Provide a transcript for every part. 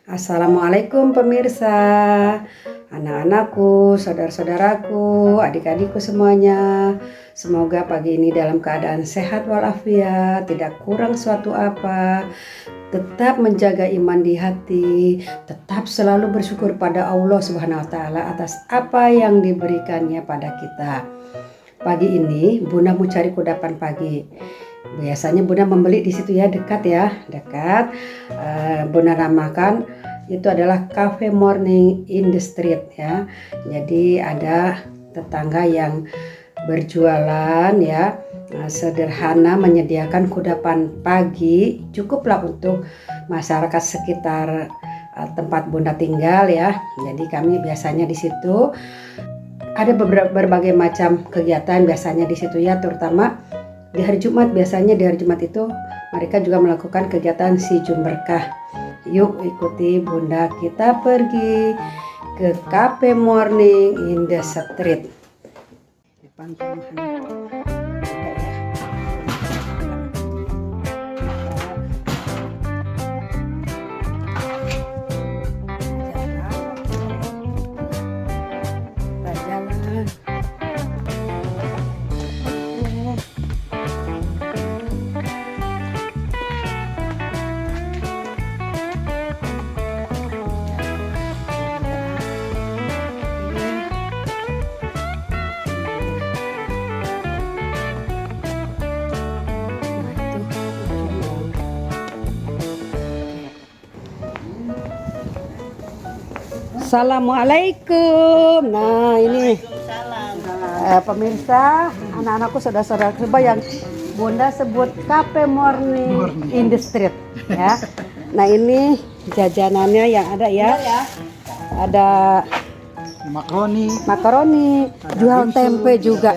Assalamualaikum pemirsa, anak-anakku, saudara-saudaraku, adik-adikku semuanya. Semoga pagi ini dalam keadaan sehat walafiat, tidak kurang suatu apa. Tetap menjaga iman di hati, tetap selalu bersyukur pada Allah Subhanahu wa taala atas apa yang diberikannya pada kita. Pagi ini Bunda mau cari kudapan pagi. Biasanya Bunda membeli di situ ya, dekat. Bunda namakan itu adalah Cafe Morning in the Street ya. Jadi ada tetangga yang berjualan ya, sederhana menyediakan kudapan pagi, cukuplah untuk masyarakat sekitar tempat Bunda tinggal ya. Jadi kami biasanya di situ ada berbagai macam kegiatan biasanya di situ ya, terutama di hari Jumat. Biasanya di hari Jumat itu mereka juga melakukan kegiatan sijum berkah. Yuk ikuti Bunda, kita pergi ke Cafe Morning in the Street. Assalamualaikum. Nah ini pemirsa, anak-anakku, saudara-saudara yang Bunda sebut Cafe Morning in the Street ya. Nah ini jajanannya yang ada ya. Ada makaroni, jual tempe juga.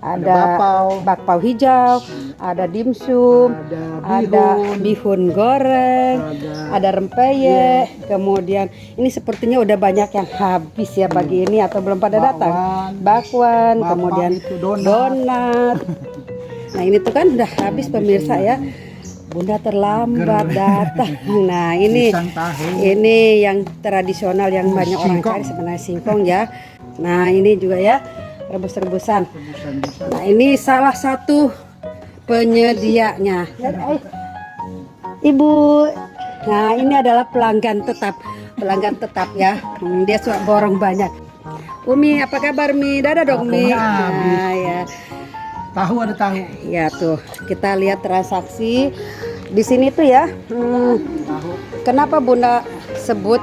Ada bakpao hijau, ada dimsum, ada bihun goreng, ada rempeyek. Kemudian ini sepertinya udah banyak yang habis ya pagi ini atau belum pada datang. Bakwan, kemudian donat. Nah ini tuh kan udah habis pemirsa ya. Bunda terlambat datang. Nah ini yang tradisional yang banyak orang cari sebenarnya, singkong ya. Nah ini juga ya, rebus-rebusan. Nah ini salah satu penyedianya, Ibu. Nah ini adalah pelanggan tetap ya. Dia suka borong banyak. Umi, apa kabar Mi? Dadah dong Mi. Nah ya. Tahu ada tahu. Ya tuh, kita lihat transaksi di sini tuh ya. Kenapa Bunda sebut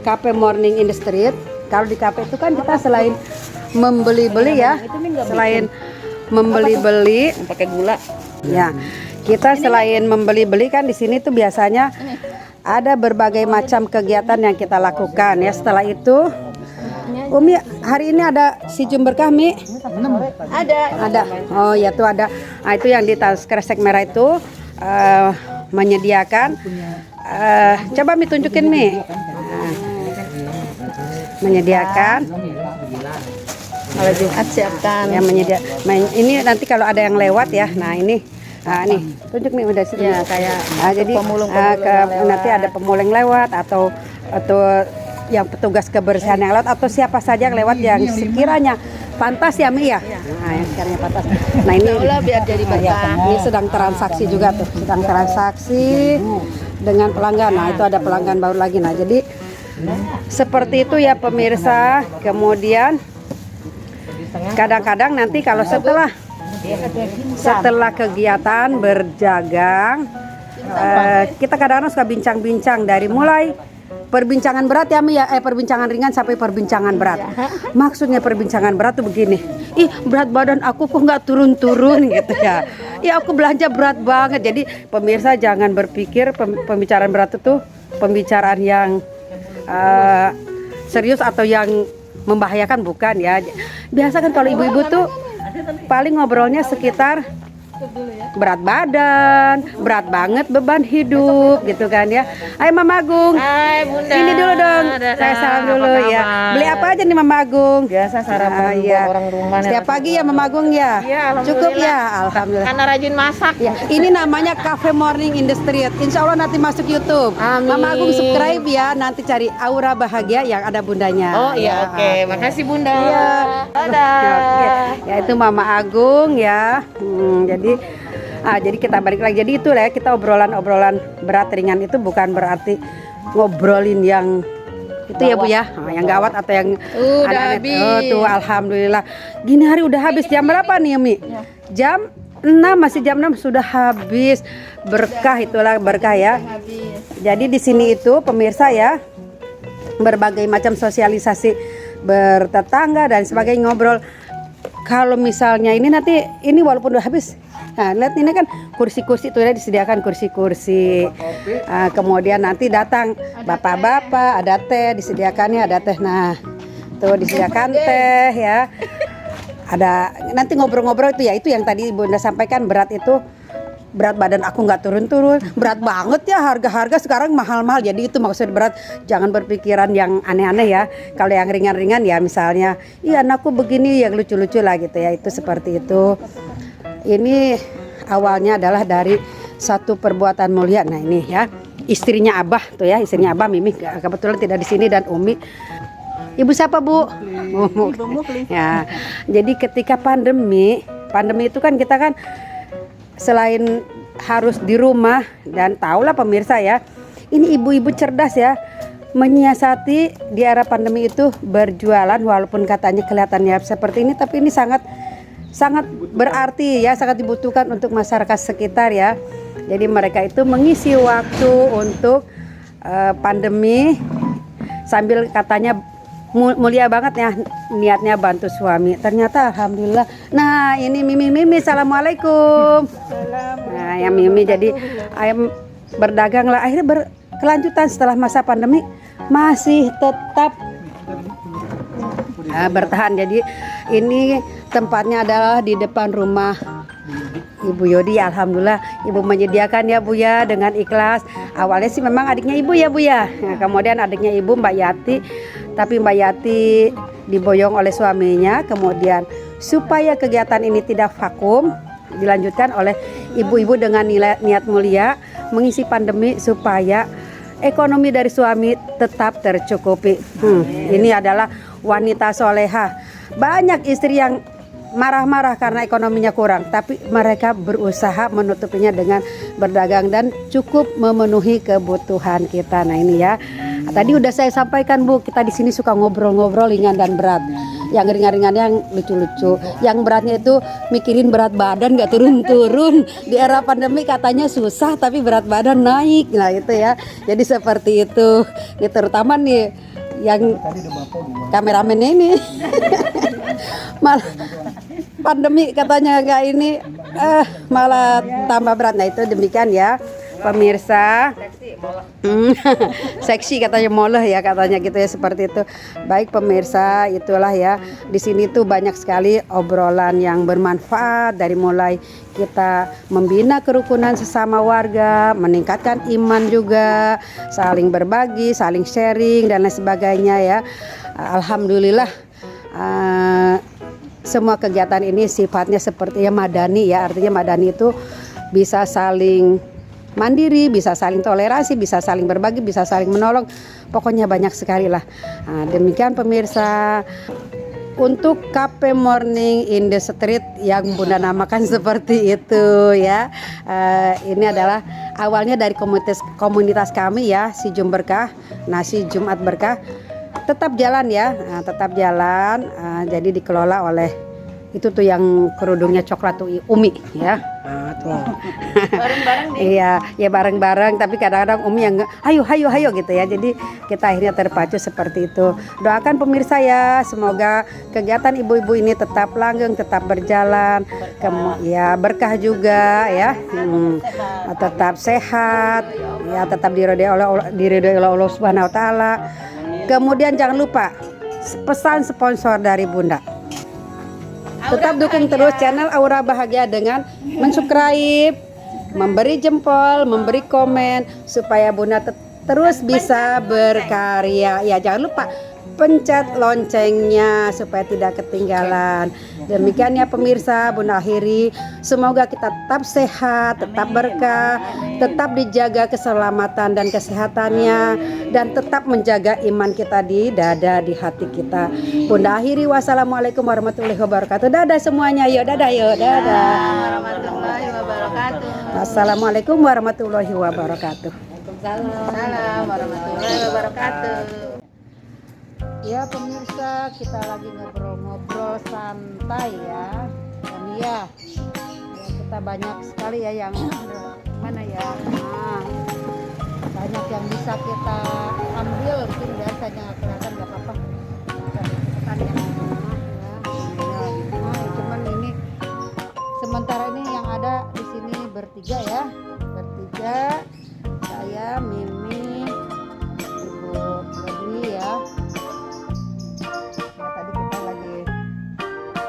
Cafe Morning in the Street? Kalau di kafe itu kan kita selain membeli-beli ya, selain membeli-beli pakai gula. Ya, kita selain membeli-beli kan di sini tuh biasanya ada berbagai macam kegiatan yang kita lakukan ya. Setelah itu Umi, hari ini ada sijum berkah Mi? Ada. Oh ya tuh ada. Nah, itu yang di tas kresek merah itu menyediakan. Coba Mi tunjukin Mi. Menyediakan. Kalau Jumat siapkan. Ya ini nanti kalau ada yang lewat ya. Nah ini. Nah nih tunjuk nih udah sini. Ya kayak jadi nanti ada pemulung lewat atau yang petugas kebersihan yang lewat atau siapa saja yang lewat yang sekiranya pantas ya Mi ya. Nah yang sekiranya pantas. Nah ini biar jadi berkah. Ini sedang transaksi juga tuh, sedang transaksi dengan pelanggan. Nah itu ada pelanggan baru lagi. Nah jadi seperti itu ya pemirsa. Kemudian kadang-kadang nanti kalau setelah kegiatan berjagang, kita kadang-kadang suka bincang-bincang dari mulai perbincangan berat ya Mi ya, perbincangan ringan sampai perbincangan berat. Maksudnya perbincangan berat tuh begini, ih berat badan aku kok nggak turun-turun gitu ya. Ya aku belanja berat banget. Jadi pemirsa jangan berpikir pembicaraan berat itu pembicaraan yang serius atau yang membahayakan, bukan ya. Biasa kan kalau ibu-ibu tuh paling ngobrolnya sekitar berat badan, berat banget beban hidup gitu kan ya. Ayo Mama Agung. Hai Bunda. Ini dulu dong. Saya salam dulu ya. Beli apa aja nih Mama Agung? Biasa sarapan buat orang rumah. Setiap pagi ya Mama Agung ya. Iya, alhamdulillah. Cukup ya, alhamdulillah. Karena rajin masak. Ya, ini namanya Cafe Morning in the Street. Insya Allah nanti masuk YouTube. Amin. Mama Agung subscribe ya. Nanti cari Aura Bahagia yang ada bundanya. Oh iya, oke. Makasih Bunda. Iya. Dadah. Oke. Ya itu Mama Agung ya. Jadi kita balik lagi. Jadi itu ya, kita obrolan berat ringan itu bukan berarti ngobrolin yang itu ya Bu ya, yang gawat atau yang Udah habis. Oh tuh alhamdulillah. Gini hari udah habis. Jam berapa nih Mi? Jam 6, masih jam 6 sudah habis. Berkah, itulah berkah ya. Jadi di sini itu pemirsa ya, berbagai macam sosialisasi bertetangga dan sebagainya, ngobrol. Kalau misalnya ini nanti ini walaupun udah habis, nah lihat ini kan kursi-kursi itu ya, disediakan kursi-kursi. Kemudian nanti datang bapak-bapak, ada teh disediakannya, ada teh. Nah tuh disediakan teh ya. Ada nanti ngobrol-ngobrol itu ya, itu yang tadi Bunda sampaikan, berat itu. Berat badan aku nggak turun-turun, berat banget ya, harga-harga sekarang mahal-mahal. Jadi itu maksud berat, jangan berpikiran yang aneh-aneh ya. Kalau yang ringan-ringan ya misalnya, iya anakku begini, yang lucu-lucu lah gitu ya, itu seperti itu. Ini awalnya adalah dari satu perbuatan mulia. Nah ini ya, istrinya Abah tuh ya, istrinya Abah Mimi kebetulan tidak di sini, dan Umi. Ibu siapa Bu? Ibu Mukli. Ya, jadi ketika pandemi itu kan kita kan selain harus di rumah, dan tahulah pemirsa ya, ini ibu-ibu cerdas ya, menyiasati di era pandemi itu berjualan, walaupun katanya kelihatannya seperti ini, tapi ini sangat berarti ya, sangat dibutuhkan untuk masyarakat sekitar ya. Jadi mereka itu mengisi waktu untuk pandemi sambil katanya mulia banget ya niatnya bantu suami. Ternyata alhamdulillah. Nah ini Mimi, assalamualaikum. Nah yang Mimi jadi ayam berdagang lah, akhirnya berkelanjutan setelah masa pandemi masih tetap bertahan. Jadi ini tempatnya adalah di depan rumah Ibu Yodi. Alhamdulillah Ibu menyediakan ya Bu ya, dengan ikhlas. Awalnya sih memang adiknya Ibu ya Bu ya, nah, kemudian adiknya Ibu Mbak Yati, tapi Mbak Yati diboyong oleh suaminya. Kemudian supaya kegiatan ini tidak vakum, dilanjutkan oleh ibu-ibu dengan niat mulia mengisi pandemi supaya ekonomi dari suami tetap tercukupi. Ini adalah wanita soleha. Banyak istri yang marah-marah karena ekonominya kurang, tapi mereka berusaha menutupinya dengan berdagang dan cukup memenuhi kebutuhan kita. Nah ini ya, tadi udah saya sampaikan Bu, kita di sini suka ngobrol-ngobrol ringan dan berat. Yang ringan-ringan yang lucu-lucu, yang beratnya itu mikirin berat badan nggak turun-turun. Di era pandemi katanya susah, tapi berat badan naik. Nah itu ya, jadi seperti itu. Ini terutama nih yang kameramennya ini malah pandemi katanya nggak ini malah tambah berat. Nah itu demikian ya pemirsa. Seksi katanya moleh ya, katanya gitu ya, seperti itu. Baik pemirsa, itulah ya, di sini tuh banyak sekali obrolan yang bermanfaat, dari mulai kita membina kerukunan sesama warga, meningkatkan iman juga, saling berbagi, saling sharing dan lain sebagainya ya. Alhamdulillah semua kegiatan ini sifatnya seperti ya madani ya, artinya madani itu bisa saling mandiri, bisa saling toleransi, bisa saling berbagi, bisa saling menolong, pokoknya banyak sekali lah. Nah, demikian pemirsa untuk Cafe Morning in the Street yang Bunda namakan seperti itu ya. Ini adalah awalnya dari komunitas kami ya, si Jum Berkah, nasi Jumat Berkah, tetap jalan ya, tetap jalan. Jadi dikelola oleh itu tuh yang kerudungnya coklat tuh Umi ya. Tuh. Bareng-bareng nih. Iya, ya bareng-bareng, tapi kadang-kadang Umi yang hayo gitu ya. Jadi kita akhirnya terpacu seperti itu. Doakan pemirsa ya, semoga kegiatan ibu-ibu ini tetap langgeng, tetap berjalan. Ya berkah juga ya. Tetap sehat, ya tetap diridhoi oleh Allah Subhanahu wa taala. Kemudian jangan lupa pesan sponsor dari Bunda. Tetap dukung terus channel Aura Bahagia dengan mensubscribe, memberi jempol, memberi komen supaya Bunda terus bisa berkarya. Ya, jangan lupa pencet loncengnya supaya tidak ketinggalan. Demikian ya pemirsa, Bunda akhiri. Semoga kita tetap sehat, tetap berkah, tetap dijaga keselamatan dan kesehatannya, dan tetap menjaga iman kita di dada, di hati kita. Bunda akhiri, wassalamualaikum warahmatullahi wabarakatuh. Dadah semuanya, yuk dadah, yuk dadah. Warahmatullahi wabarakatuh. Assalamualaikum warahmatullahi wabarakatuh. Salam warahmatullahi wabarakatuh. Ya pemirsa, kita lagi ngobrol-ngobrol santai ya. Dan ya kita banyak sekali ya yang mana ya. Nah, banyak yang bisa kita ambil, mungkin biasanya kelihatan nggak apa-apa. Cepetan ya. Nah, cuman ini sementara ini yang ada di sini bertiga ya. Bertiga, saya, Mimi, Ibu Lodi ya.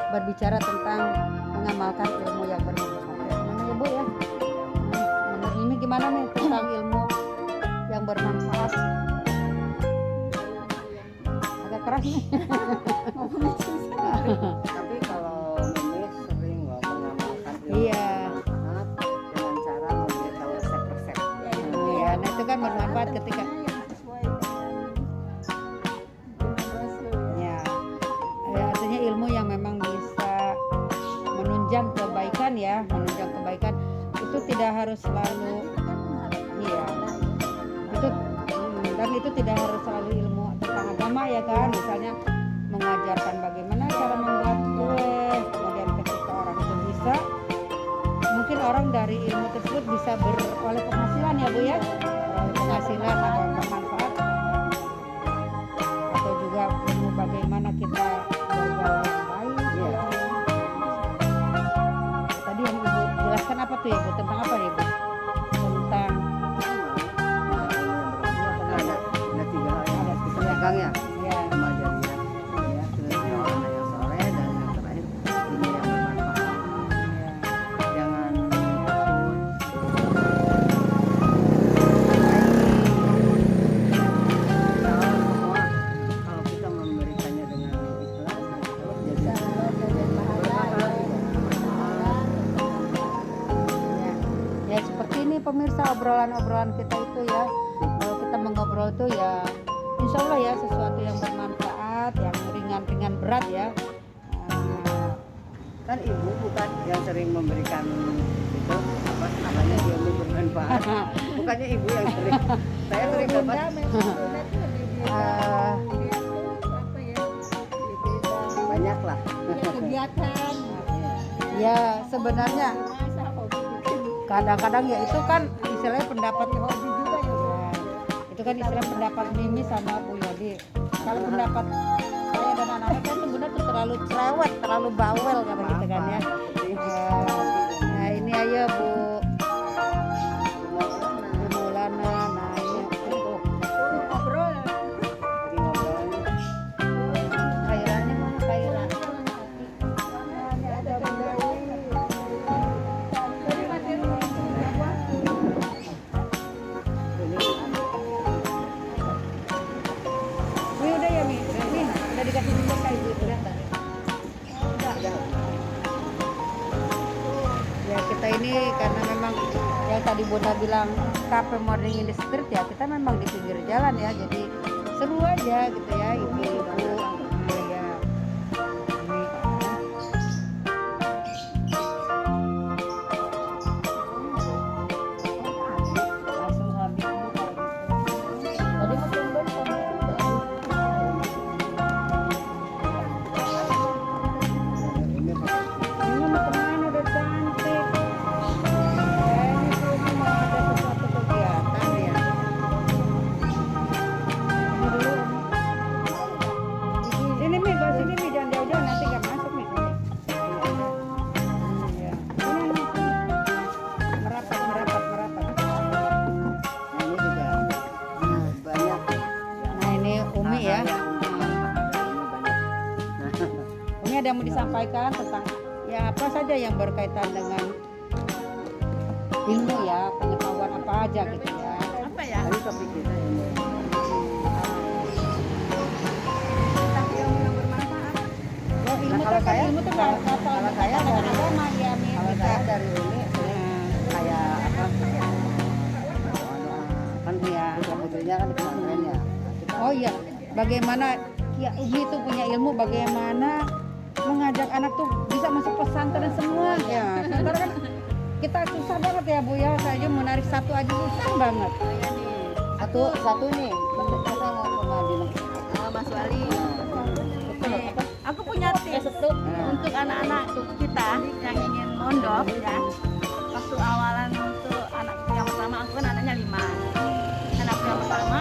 Berbicara tentang mengamalkan ilmu yang bermanfaat. Mana ya Bu ya? Menurut ini gimana nih tentang ilmu yang bermanfaat? Agak keras nih. Tapi kalau Mimi sering loh mengamalkan ilmu Iya. bermanfaat dengan cara memberitahu resep-resep. Iya, nah itu kan bermanfaat ketika ya, artinya ilmu yang memang bisa menunjang kebaikan ya, menunjang kebaikan itu tidak harus selalu iya itu dan itu tidak harus selalu ilmu tentang agama ya kan, misalnya mengajarkan bagaimana cara membuat kue, kemudian ketika orang itu bisa, mungkin orang dari ilmu tersebut bisa beroleh penghasilan ya Bu ya, penghasilan atau bermanfaat, atau juga ilmu bagaimana kita bergaul yang baik ya. Tadi yang Ibu jelaskan apa tuh ya Bu, tentang apa ya Bu? Tentang Ada tiga hal yang harus kita pegang ya. ya, Sama jariah, ya, terus anak yang soleh, dan yang terakhir ilmu yang bermanfaat. Jangan takut. Kalau kita memberikannya dengan ikhlas, jadi ya seperti ini pemirsa, obrolan-obrolan kita itu ya, kalau kita mengobrol tuh ya insya Allah ya sesuatu yang bermanfaat, yang ringan-ringan berat ya. kan ibu bukan yang sering memberikan itu apa namanya ilmu bermanfaat, bukannya ibu yang sering, saya sering dapat banyak lah. Kegiatan. Ya sebenarnya kadang-kadang ya itu kan istilahnya pendapat hobi juga ya. Itu kan istilah pendapat Mimi sama Bu Yodi. Kalau pendapat saya dan anak-anak kan sebenarnya tuh terlalu cerewet, terlalu bawel kata gitu kan ya. Nah ini ayo Bu Maulana, nah ini untuk Ngobrol. Jadi ngobrol Khairani mana Khaira? Wih udah ya Mi, nih udah dikasih minyak kayak gitu udah. Ya kita ini karena memang yang tadi Bunda bilang cafe morning in the street ya, kita memang di pinggir jalan ya, jadi seru aja gitu ya ibu-ibu. Ya. Langsung habis Bu. Tadi mau tumben sama ini ini mau kemana udah cantik. Ini rumah mau ada sesuatu kegiatan ya. Ini dulu. ada yang mau disampaikan tentang ya apa saja yang berkaitan dengan ilmu ya, pengetahuan apa aja gitu ya. Apa ya? Tadi topik kita ini. Tentang ilmu yang bermanfaat. Ya, ilmu Nah, tuh kalau kan saya- ilmu tuh kalau- kalau kalau saya dengan dari- agama ya Min, Kalau kita. saya dari ini kayak apa? Kan dia sebetulnya kan di pesantren ya. Oh iya, bagaimana ya Umi tuh punya ilmu bagaimana mengajak anak tuh bisa masuk pesantren semua ya. Sementara kan kita susah banget ya Bu ya, saya aja menarik satu aja susah banget. Oh iya nih. Satu nih, kita mau pernah di Mas Wali. betul Nih, apa? aku punya tips untuk anak-anak kita yang ingin mondok ya. Waktu awalan untuk anak yang pertama, aku kan anaknya 5. Anak yang pertama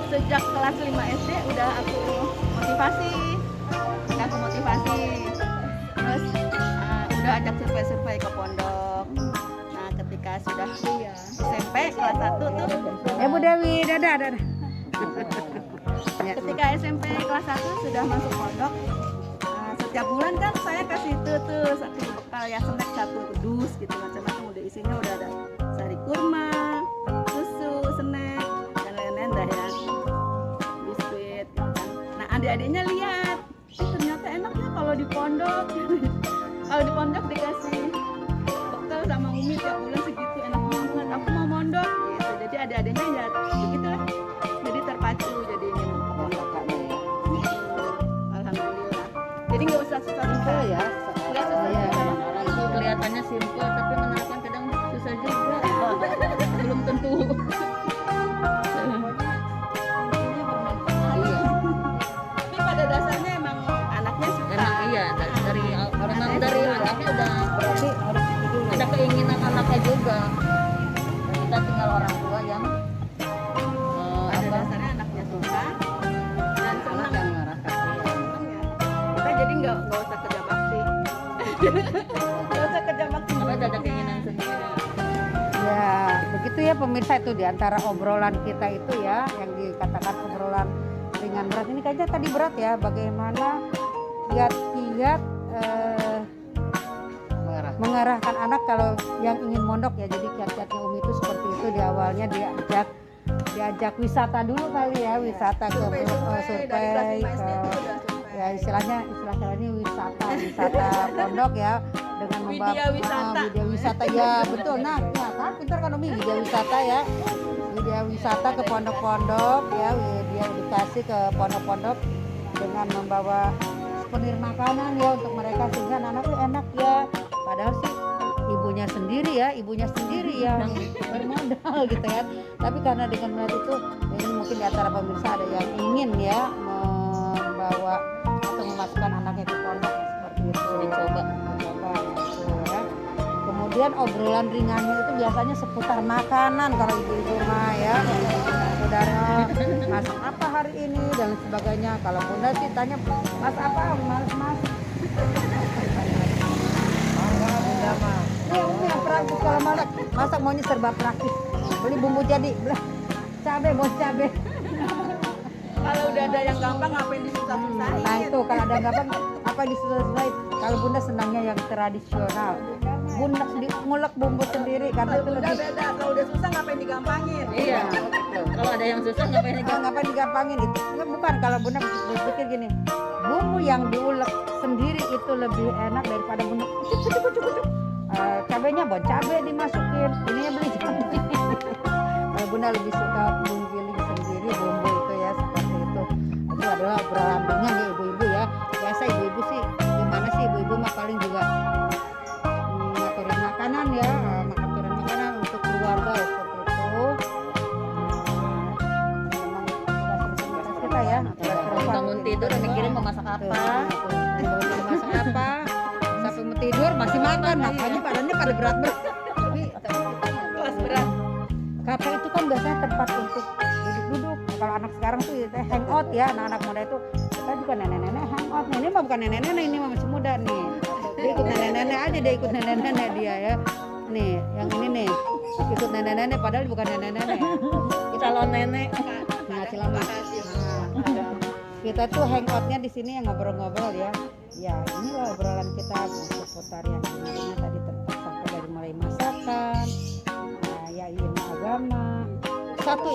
sejak kelas 5 SD udah aku motivasi. Terus udah ajak survei-survei ke pondok. Nah, ketika sudah SMP kelas 1 tuh Ya Bu Dewi, dadah. Ya. ketika SMP kelas 1 sudah masuk pondok, setiap bulan kan saya kasih tuh satu bekal ya, snack 1 dus gitu macam-macam, udah isinya udah ada sari kurma, susu, snack dan lain-lain dah ya, biskuit gitu kan. Nah, adik-adiknya lihat ternyata enak ya kalau di pondok. Kalau di pondok dikasih bekal sama Umi tiap bulan segitu, enak banget, aku mau mondok gitu. Jadi adik-adiknya ya begitu lah, jadi terpacu jadi ingin ke pondok kami. Alhamdulillah, jadi nggak usah susah-susah ya. nggak susah-susah. Itu kelihatannya simpel tapi menerapkan kadang susah juga. Belum tentu. Intinya bermanfaat. Iya. Tapi pada dasarnya emang anaknya suka. Karena iya memang dari anaknya udah Berarti harus itu dulu. ada keinginan anaknya juga. Kita tinggal orang tua yang Pada dasarnya anaknya suka dan Anak senang. yang mengarahkan. Senang ya. Kita jadi nggak usah kerja bakti. Nggak usah kerja bakti. apa ada keinginan sendiri. Ya, begitu ya pemirsa, itu di antara obrolan kita itu ya yang dikatakan obrolan ringan berat. Ini kayaknya tadi berat ya, bagaimana kiat-kiat mengarahkan anak kalau yang ingin mondok ya. Jadi kiat-kiatnya Umi itu seperti itu, di awalnya diajak wisata dulu kali ya, wisata ke Survei dari kelas 5 SD ke itu udah survei. ya istilahnya wisata pondok ya, dengan membawa Widya wisata. widya wisata ya betul. Nah ya kan pintar kan Umi, widya wisata ya, widya wisata ke pondok-pondok ya, widya edukasi ke pondok-pondok dengan membawa souvenir makanan ya untuk mereka sehingga anak tuh enak ya. Padahal sih ibunya sendiri yang bermodal gitu ya. Tapi karena dengan melihat itu, ini mungkin di antara pemirsa ada yang ingin ya membawa atau memasukkan anaknya ke pondok seperti itu. Dicoba. Gitu ya. Kemudian obrolan ringannya itu biasanya seputar makanan kalau ibu-ibu mah ya. Saudara masak apa hari ini dan sebagainya. Kalau bunda sih tanya masak apa, males masak. Bunda mah. Ini yang praktis kalau masak maunya serba praktis. Beli bumbu jadi, cabai bos cabai. Kalau udah ada yang gampang ngapain disusah-susahin? Nah itu kalau ada gampang apa diselesaikan. Kalau bunda senangnya yang tradisional. Bunda ngulek bumbu sendiri karena itu Udah lebih beda, kalau udah susah ngapain digampangin? Iya. Kalau ada yang susah ngapain aja. ngapain digampangin itu. Enggak, bukan kalau bunda berpikir gini. Bumbu yang diulek sendiri itu lebih enak daripada bunda kucuk. Cabenya bon cabai dimasukin, ininya beli cabai. Kalau bunda lebih suka menggiling sendiri bumbu itu ya, seperti itu. Itu adalah obrolan ringan ya ibu-ibu ya. Biasa ibu-ibu sih gimana sih, ibu-ibu mah paling juga ngaturin makanan ya, ngaturin makanan untuk keluarga seperti itu. Memang tugas kita ya, tugas perempuan. Bangun tidur mikirin mau masak apa. Bangun masak apa, sampai mau tidur masih makan, makanya badannya pada berat-berat. Kelas berat. Kafe itu kan biasanya tempat untuk duduk-duduk. Kalau anak sekarang tuh hangout ya, anak-anak muda itu kita juga nenek-nenek hangout. Ini mah bukan nenek-nenek, ini mah masih muda nih. Dia ikut nenek-nenek aja, dia ikut nenek-nenek dia ya. Nih, yang ini nih ikut nenek-nenek padahal bukan nenek-nenek. Calon nenek. Nah, selamat. kita tuh hangoutnya di sini yang ngobrol-ngobrol ya. Ya inilah obrolan kita seputar yang kemarinnya tadi tentang sampai dari mulai masakan, ya ilmu agama. Satu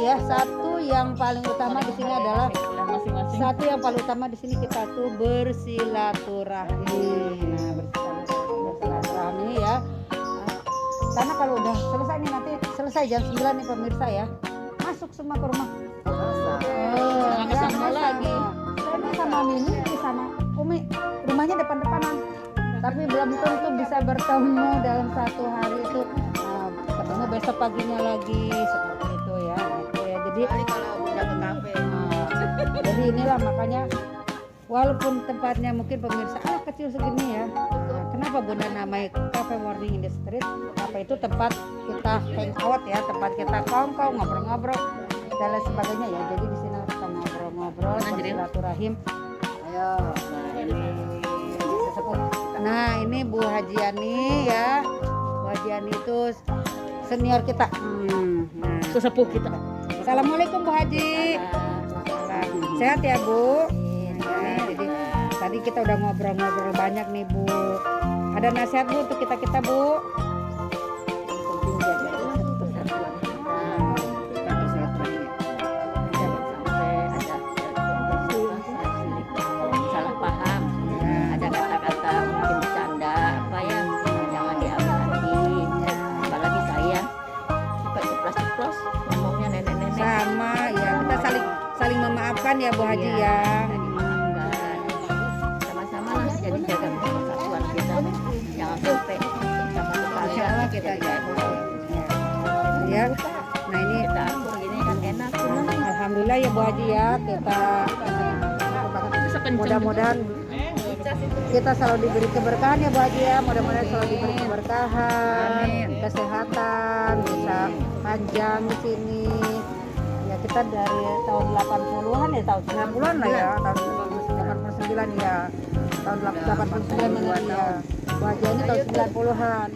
yang paling utama di sini adalah masing-masing. satu yang paling utama di sini kita tuh bersilaturahmi. Nah, bersilaturahmi ya. Karena kalau udah selesai nih nanti selesai jam 9 nih pemirsa ya. Masuk semua ke rumah. Jangan kesana lagi. Saya sama Mimi di sana. Umi rumahnya depan-depanan. Tapi belum tentu bisa bertemu dalam satu hari itu. Ketemu besok paginya lagi seperti itu ya. Gitu ya. Jadi kalau udah ke kafe. jadi inilah makanya walaupun tempatnya mungkin pemirsa kecil segini ya. Kenapa Bunda namai Cafe Morning in the Street? Apa itu tempat kita hangout ya, tempat kita kongko ngobrol-ngobrol dan lain sebagainya ya. Jadi di sini kita ngobrol-ngobrol, bersilaturahim. Ayo, nah ini Bu Hajiani ya. Bu Hajiani itu senior kita. Nah, Sesepuh kita. Assalamualaikum Bu Haji. Sehat ya Bu? Nah, jadi tadi kita udah ngobrol-ngobrol banyak nih Bu. Ada nasihat Bu untuk kita Bu? Penting jaga persatuan kita, kami silaturahmi. Jangan sampai ada salah paham, ada kata-kata mungkin bercanda apa ya, jangan diambil hati. Apalagi saya suka ceplos-ceplos ngomongnya nenek-nenek. Sama ya, kita saling memaafkan ya Bu Haji ya. Dimaafkan. Sama-sama lah jadi jaga persatuan kita. Jangan sampai sama tetangga kita Ya. Nah ini kita akur gini kan enak cuma alhamdulillah ya Bu Haji ya, kita mudah-mudahan kita selalu diberi keberkahan ya Bu Haji ya, mudah-mudahan selalu diberi keberkahan, kesehatan, bisa panjang di sini. Ya kita dari tahun 80-an ya, tahun 90-an lah ya, tahun 89 ya, tahun 89 ya. Bu Haji ini tahun 90-an.